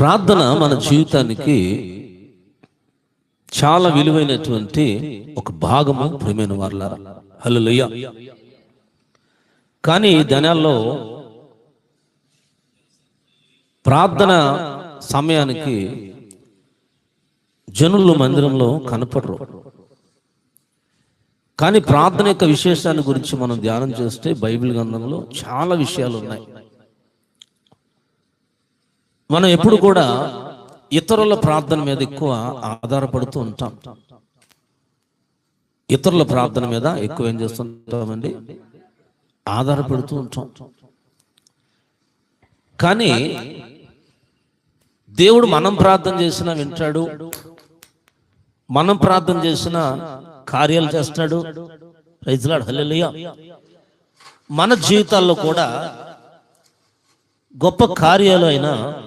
ప్రార్థన మన జీవితానికి చాలా విలువైనటువంటి ఒక భాగము. ప్రియమైన వారలారా, హల్లెలూయా. కానీ దినాల్లో ప్రార్థన సమయానికి జనులు మందిరంలో కనపడరు. కానీ ప్రార్థన యొక్క విశేషాన్ని గురించి మనం ధ్యానం చేస్తే బైబిల్ గ్రంథంలో చాలా విషయాలు ఉన్నాయి. మనం ఎప్పుడు కూడా ఇతరుల ప్రార్థన మీద ఎక్కువ ఆధారపడుతూ ఉంటాం. ఇతరుల ప్రార్థన మీద ఎక్కువ ఏం చేస్తుంటామండి? ఆధారపడుతూ ఉంటాం. కానీ దేవుడు మనం ప్రార్థన చేసినా వింటాడు, మనం ప్రార్థన చేసిన కార్యాలు చేస్తాడు. ప్రైజ్ లార్డ్, హల్లెలూయా. మన జీవితాల్లో కూడా గొప్ప కార్యాలు అయినా